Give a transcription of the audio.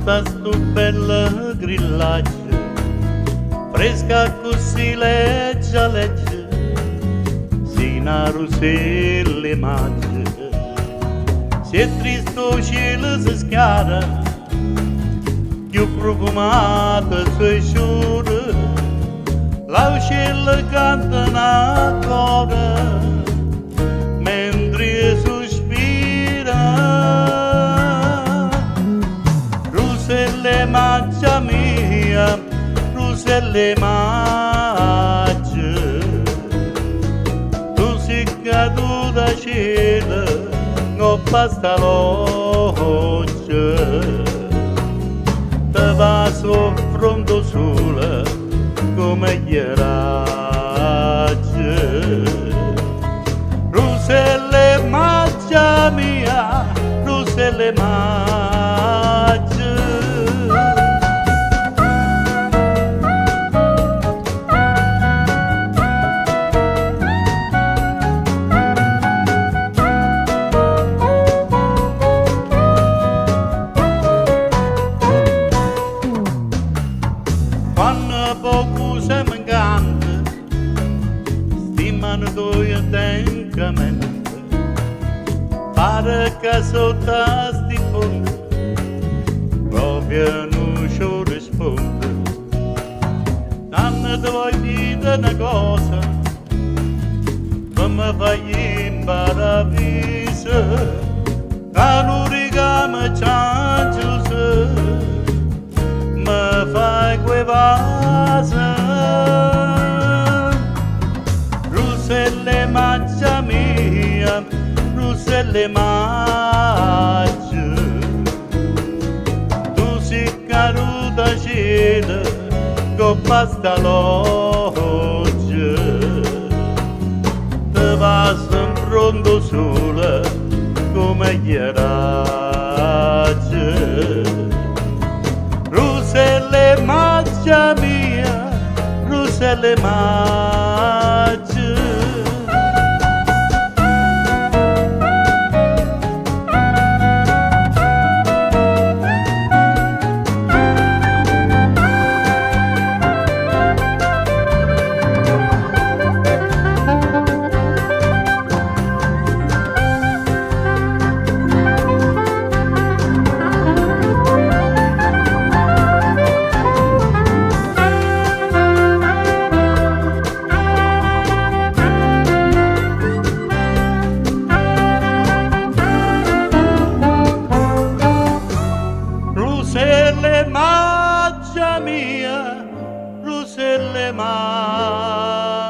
sta stupenda grillaccia, fresca così leggia legge, sina ruselle mangia. Se è tristo cielo si schiara, più profumata si sciura, l'uccello canta una coda, mentre sospira. Ruselle mangia mia, ruselle mangia, tu sei caduta cielo, non basta l'occhio, te va soffrendo sola come gli raggi. Ruselle mangia mia, ruselle mangia. Poco se mi canta, stimano due tencamente, pare che sotto sti fondi, proprio non ci risponde. Nanne ti voglio dire una cosa, che mi fai imparavvisa, che non rigame cianciusa, mi fai quei vasa. Ruselle mangia mia, ruselle mangia, tu sei caduta cielo, con basta l'occhio, te va sempre sola come gli raggi. Ruselle mangia mia, ruselle mangia. Ruselle mangia mia, ruselle mangia.